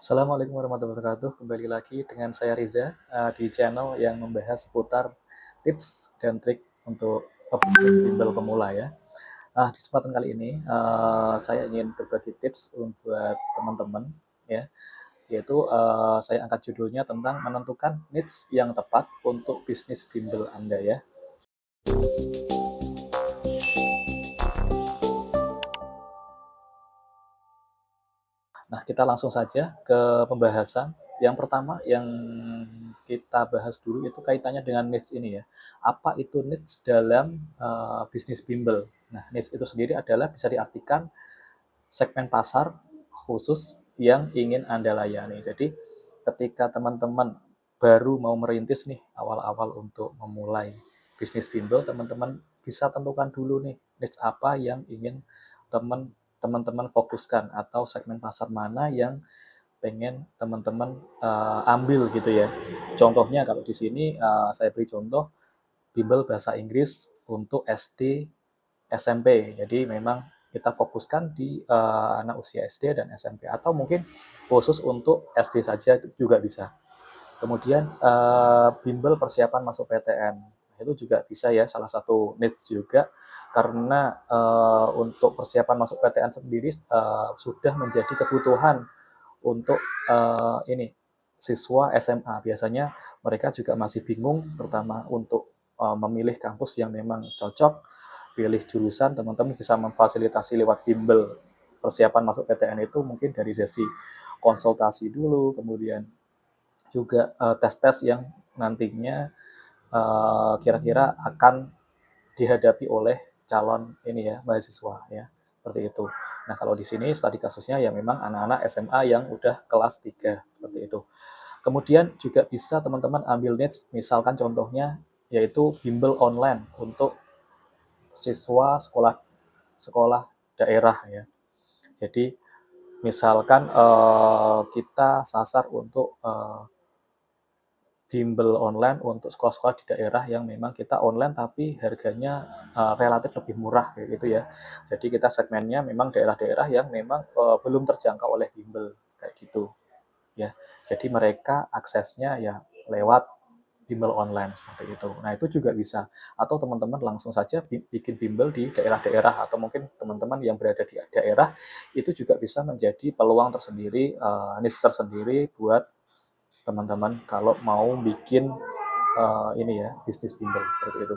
Assalamualaikum warahmatullahi wabarakatuh. Kembali lagi dengan saya Riza di channel yang membahas seputar tips dan trik untuk pebisnis bimbel pemula ya. Di kesempatan kali ini saya ingin berbagi tips buat teman-teman ya, yaitu saya angkat judulnya tentang menentukan niche yang tepat untuk bisnis bimbel Anda ya. Nah, kita langsung saja ke pembahasan. Yang pertama yang kita bahas dulu itu kaitannya dengan niche ini ya. Apa itu niche dalam bisnis bimbel? Nah, niche itu sendiri adalah bisa diartikan segmen pasar khusus yang ingin Anda layani. Jadi, ketika teman-teman baru mau merintis nih, awal-awal untuk memulai bisnis bimbel, teman-teman bisa tentukan dulu nih niche apa yang ingin teman-teman fokuskan atau segmen pasar mana yang pengen teman-teman ambil gitu ya. Contohnya kalau di sini saya beri contoh bimbel bahasa Inggris untuk SD, SMP. Jadi memang kita fokuskan di anak usia SD dan SMP atau mungkin khusus untuk SD saja juga bisa. Kemudian bimbel persiapan masuk PTN itu juga bisa ya, salah satu niche juga karena untuk persiapan masuk PTN sendiri sudah menjadi kebutuhan untuk ini siswa SMA. Biasanya mereka juga masih bingung, terutama untuk memilih kampus yang memang cocok, pilih jurusan. Teman-teman bisa memfasilitasi lewat bimbel persiapan masuk PTN itu mungkin dari sesi konsultasi dulu, kemudian juga tes-tes yang nantinya kira-kira akan dihadapi oleh calon ini ya mahasiswa ya, seperti itu. Nah, kalau di sini studi kasusnya ya memang anak-anak SMA yang udah kelas 3 seperti itu. Kemudian juga bisa teman-teman ambil niche, misalkan contohnya yaitu bimbel online untuk siswa sekolah sekolah daerah ya. Jadi misalkan kita sasar untuk bimbel online untuk sekolah-sekolah di daerah yang memang kita online tapi harganya relatif lebih murah kayak gitu ya. Jadi kita segmennya memang daerah-daerah yang memang belum terjangkau oleh bimbel kayak gitu ya. Jadi mereka aksesnya ya lewat bimbel online seperti itu. Nah, itu juga bisa. Atau teman-teman langsung saja bikin bimbel di daerah-daerah atau mungkin teman-teman yang berada di daerah itu juga bisa menjadi peluang tersendiri, niche tersendiri buat teman-teman kalau mau bikin ini ya bisnis bimbel seperti itu.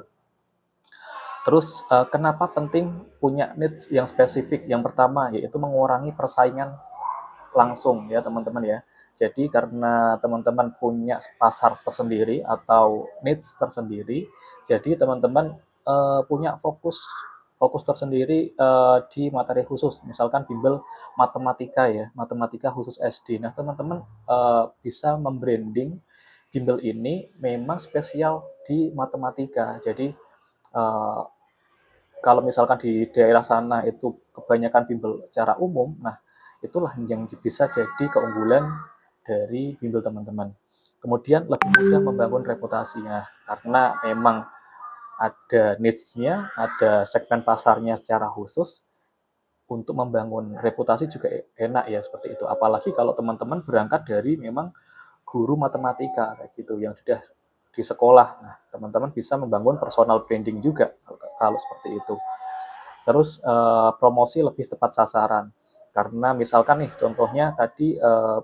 Terus kenapa penting punya niche yang spesifik? Yang pertama yaitu mengurangi persaingan langsung ya teman-teman ya. Jadi karena teman-teman punya pasar tersendiri atau niche tersendiri, jadi teman-teman punya fokus fokus tersendiri di materi khusus, misalkan bimbel matematika ya, matematika khusus SD. Nah, teman-teman bisa membranding bimbel ini memang spesial di matematika. Jadi kalau misalkan di daerah sana itu kebanyakan bimbel secara umum, nah itulah yang bisa jadi keunggulan dari bimbel teman-teman. Kemudian lebih mudah membangun reputasinya karena memang ada niche-nya, ada segmen pasarnya secara khusus. Untuk membangun reputasi juga enak ya seperti itu. Apalagi kalau teman-teman berangkat dari memang guru matematika kayak gitu yang sudah di sekolah. Nah, teman-teman bisa membangun personal branding juga kalau seperti itu. Terus promosi lebih tepat sasaran. Karena misalkan nih contohnya tadi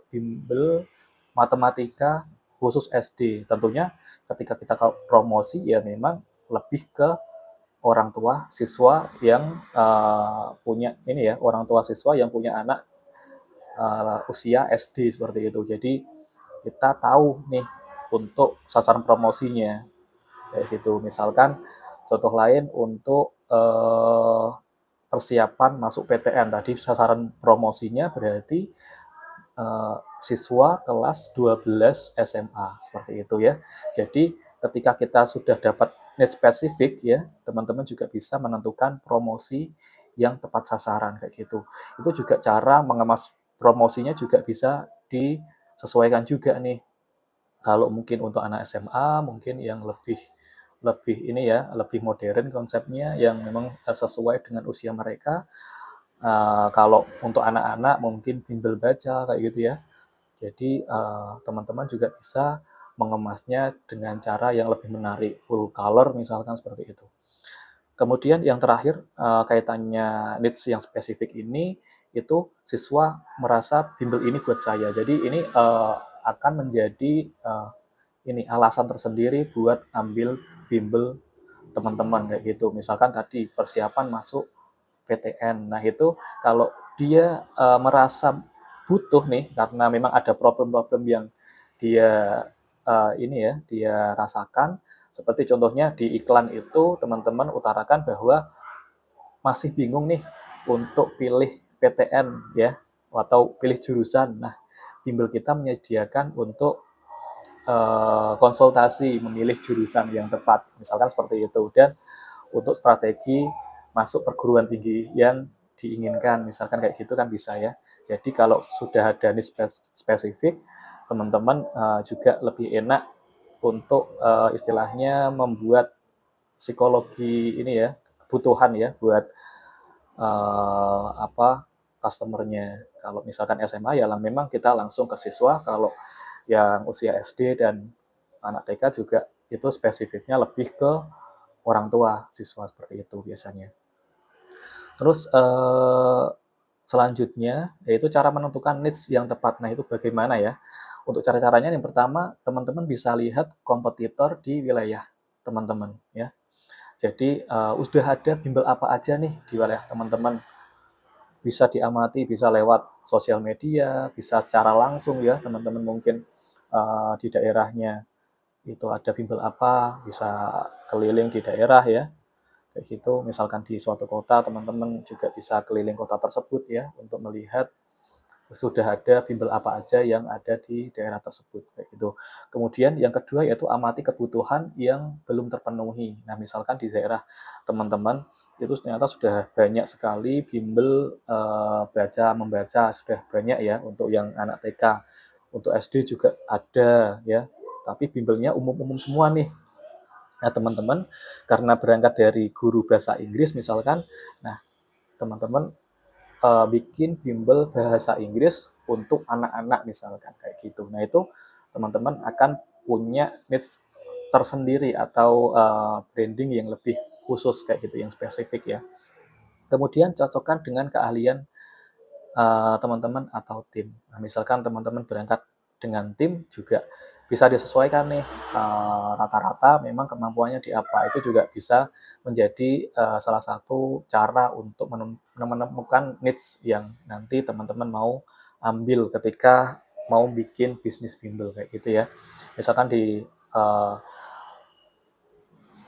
bimbel matematika khusus SD. Tentunya ketika kita promosi ya memang lebih ke orang tua siswa yang punya ini ya, orang tua siswa yang punya anak usia SD seperti itu. Jadi kita tahu nih untuk sasaran promosinya kayak gitu. Misalkan contoh lain untuk persiapan masuk PTN tadi sasaran promosinya berarti siswa kelas 12 SMA seperti itu ya. Jadi ketika kita sudah dapat niche spesifik ya, teman-teman juga bisa menentukan promosi yang tepat sasaran kayak gitu. Itu juga cara mengemas promosinya juga bisa disesuaikan juga nih. Kalau mungkin untuk anak SMA mungkin yang lebih lebih ini ya, lebih modern konsepnya yang memang sesuai dengan usia mereka. Kalau untuk anak-anak mungkin bimbel baca kayak gitu ya. Jadi teman-teman juga bisa mengemasnya dengan cara yang lebih menarik, full color misalkan seperti itu. Kemudian yang terakhir kaitannya needs yang spesifik ini itu siswa merasa bimbel ini buat saya. Jadi ini akan menjadi ini alasan tersendiri buat ambil bimbel teman-teman kayak gitu. Misalkan tadi persiapan masuk PTN. Nah, itu kalau dia merasa butuh nih karena memang ada problem-problem yang dia ini ya, dia rasakan seperti contohnya di iklan itu teman-teman utarakan bahwa masih bingung nih untuk pilih PTN ya atau pilih jurusan. Nah, bimbel kita menyediakan untuk konsultasi memilih jurusan yang tepat, misalkan seperti itu. Dan untuk strategi masuk perguruan tinggi yang diinginkan, misalkan kayak gitu kan bisa ya. Jadi kalau sudah ada nih spesifik, teman-teman juga lebih enak untuk istilahnya membuat psikologi ini ya, kebutuhan ya buat apa customernya. Kalau misalkan SMA ya memang kita langsung ke siswa, kalau yang usia SD dan anak TK juga itu spesifiknya lebih ke orang tua siswa seperti itu biasanya. Terus selanjutnya yaitu cara menentukan needs yang tepat. Nah, itu bagaimana ya? Untuk cara-caranya yang pertama, teman-teman bisa lihat kompetitor di wilayah teman-teman ya. Jadi sudah ada bimbel apa aja nih di wilayah teman-teman, bisa diamati, bisa lewat sosial media, bisa secara langsung ya teman-teman mungkin di daerahnya itu ada bimbel apa, bisa keliling di daerah ya kayak gitu. Misalkan di suatu kota teman-teman juga bisa keliling kota tersebut ya untuk melihat sudah ada bimbel apa aja yang ada di daerah tersebut kayak gitu. Kemudian yang kedua yaitu amati kebutuhan yang belum terpenuhi. Nah, misalkan di daerah teman-teman itu ternyata sudah banyak sekali bimbel baca membaca, sudah banyak ya untuk yang anak TK. Untuk SD juga ada ya, tapi bimbelnya umum-umum semua nih. Nah, teman-teman karena berangkat dari guru bahasa Inggris misalkan, nah teman-teman bikin bimbel bahasa Inggris untuk anak-anak misalkan kayak gitu. Nah, itu teman-teman akan punya needs tersendiri atau branding yang lebih khusus kayak gitu, yang spesifik ya. Kemudian cocokkan dengan keahlian teman-teman atau tim. Nah, misalkan teman-teman berangkat dengan tim juga bisa disesuaikan nih rata-rata memang kemampuannya di apa, itu juga bisa menjadi salah satu cara untuk menemukan needs yang nanti teman-teman mau ambil ketika mau bikin bisnis bimbel kayak gitu ya. Misalkan di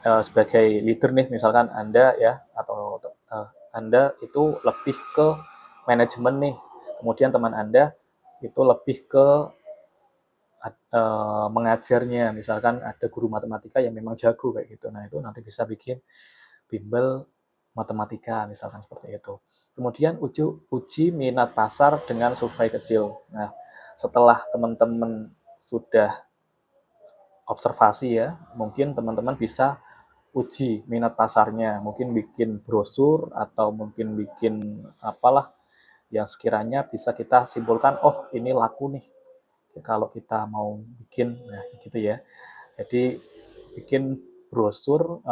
sebagai leader nih, misalkan Anda ya atau Anda itu lebih ke manajemen nih, kemudian teman Anda itu lebih ke mengajarnya, misalkan ada guru matematika yang memang jago kayak gitu. Nah, itu nanti bisa bikin bimbel matematika misalkan seperti itu. Kemudian uji minat pasar dengan survei kecil. Nah, setelah teman-teman sudah observasi ya, mungkin teman-teman bisa uji minat pasarnya, mungkin bikin brosur atau mungkin bikin apalah yang sekiranya bisa kita simpulkan, oh ini laku nih kalau kita mau bikin, nah gitu ya. Jadi bikin brosur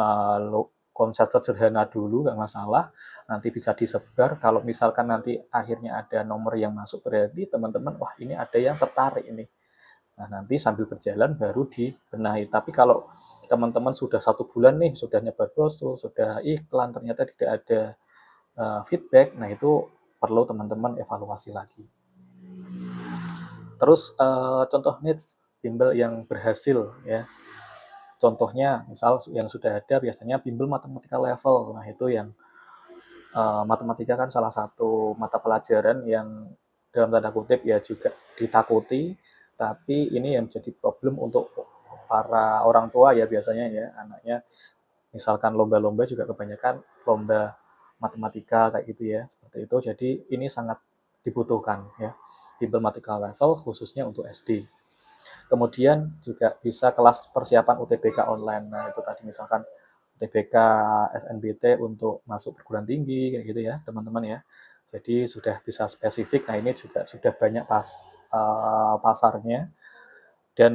konsep sederhana dulu nggak masalah, nanti bisa disebar. Kalau misalkan nanti akhirnya ada nomor yang masuk berarti teman-teman, wah ini ada yang tertarik ini. Nah, nanti sambil berjalan baru dibenahi. Tapi kalau teman-teman sudah 1 bulan nih, sudah nyebar brosur, sudah iklan, ternyata tidak ada feedback, nah itu perlu teman-teman evaluasi lagi. Terus contoh needs bimbel yang berhasil ya. Contohnya misal yang sudah ada biasanya bimbel matematika level. Nah, itu yang matematika kan salah satu mata pelajaran yang dalam tanda kutip ya juga ditakuti, tapi ini yang menjadi problem untuk para orang tua ya biasanya ya, anaknya misalkan lomba-lomba juga kebanyakan lomba matematika kayak gitu ya, seperti itu. Jadi ini sangat dibutuhkan ya, bimbel matematika level khususnya untuk SD. Kemudian juga bisa kelas persiapan UTBK online. Nah, itu tadi misalkan UTBK SNBT untuk masuk perguruan tinggi kayak gitu ya, teman-teman ya. Jadi sudah bisa spesifik. Nah, ini juga sudah banyak pasarnya, dan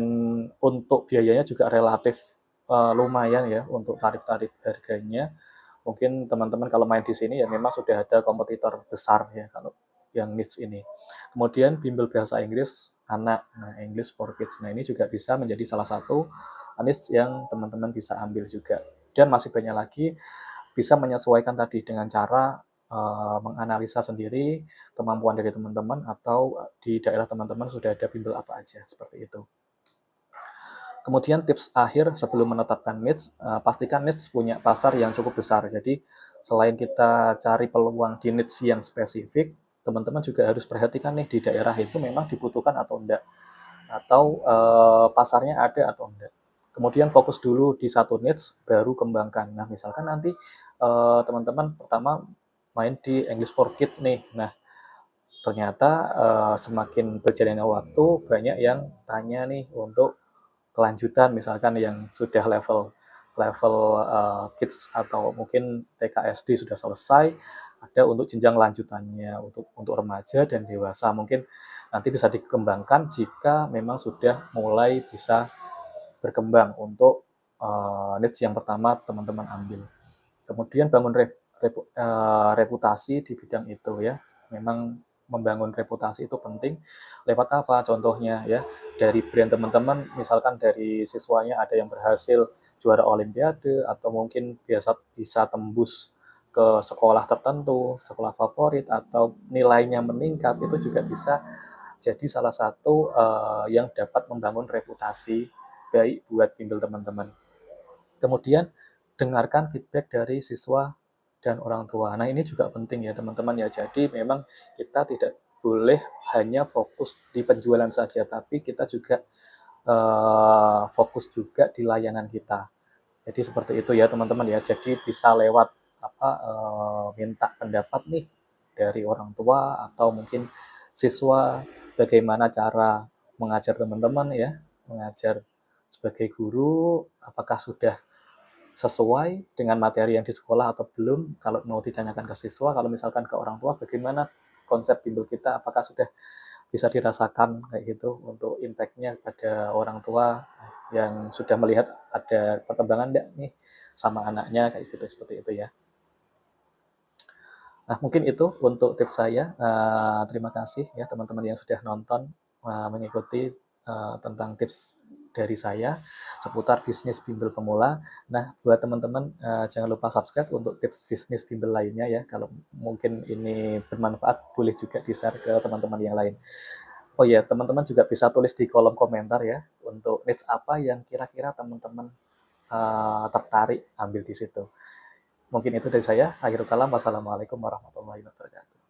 untuk biayanya juga relatif lumayan ya untuk tarif-tarif harganya. Mungkin teman-teman kalau main di sini ya memang sudah ada kompetitor besar ya kalau yang niche ini. Kemudian bimbel bahasa Inggris anak, nah English for Kids. Nah ini juga bisa menjadi salah satu niche yang teman-teman bisa ambil juga. Dan masih banyak lagi, bisa menyesuaikan tadi dengan cara menganalisa sendiri kemampuan dari teman-teman, atau di daerah teman-teman sudah ada bimbel apa aja, seperti itu. Kemudian tips akhir sebelum menetapkan niche, pastikan niche punya pasar yang cukup besar. Jadi selain kita cari peluang di niche yang spesifik, teman-teman juga harus perhatikan nih di daerah itu memang dibutuhkan atau enggak, atau pasarnya ada atau enggak. Kemudian fokus dulu di satu niche, baru kembangkan. Nah, misalkan nanti teman-teman pertama main di English for Kids nih. Nah, ternyata semakin berjalannya waktu, banyak yang tanya nih untuk kelanjutan, misalkan yang sudah level level kids atau mungkin TK SD sudah selesai, ada untuk jenjang lanjutannya untuk remaja dan dewasa. Mungkin nanti bisa dikembangkan jika memang sudah mulai bisa berkembang untuk niche yang pertama teman-teman ambil. Kemudian bangun reputasi di bidang itu ya. Memang membangun reputasi itu penting. Lewat apa? Contohnya ya, dari brand teman-teman, misalkan dari siswanya ada yang berhasil juara olimpiade, atau mungkin biasa bisa tembus ke sekolah tertentu, sekolah favorit, atau nilainya meningkat, itu juga bisa jadi salah satu yang dapat membangun reputasi baik buat bimbel teman-teman. Kemudian dengarkan feedback dari siswa dan orang tua. Nah, ini juga penting ya teman-teman ya. Jadi memang kita tidak boleh hanya fokus di penjualan saja, tapi kita juga fokus juga di layanan kita. Jadi seperti itu ya teman-teman ya. Jadi bisa lewat minta pendapat nih dari orang tua atau mungkin siswa, bagaimana cara mengajar teman-teman ya, mengajar sebagai guru, apakah sudah sesuai dengan materi yang di sekolah atau belum. Kalau mau ditanyakan ke siswa, kalau misalkan ke orang tua, bagaimana konsep bimbel kita, apakah sudah bisa dirasakan kayak gitu untuk impact-nya pada orang tua yang sudah melihat ada perkembangan enggak nih sama anaknya, kayak gitu, seperti itu ya. Nah, mungkin itu untuk tips saya. Terima kasih ya teman-teman yang sudah nonton, mengikuti tentang tips dari saya seputar bisnis bimbel pemula. Nah, buat teman-teman jangan lupa subscribe untuk tips bisnis bimbel lainnya ya. Kalau mungkin ini bermanfaat, boleh juga di-share ke teman-teman yang lain. Oh ya, teman-teman juga bisa tulis di kolom komentar ya untuk niche apa yang kira-kira teman-teman tertarik ambil di situ. Mungkin itu dari saya. Akhirul kalam. Wassalamualaikum warahmatullahi wabarakatuh.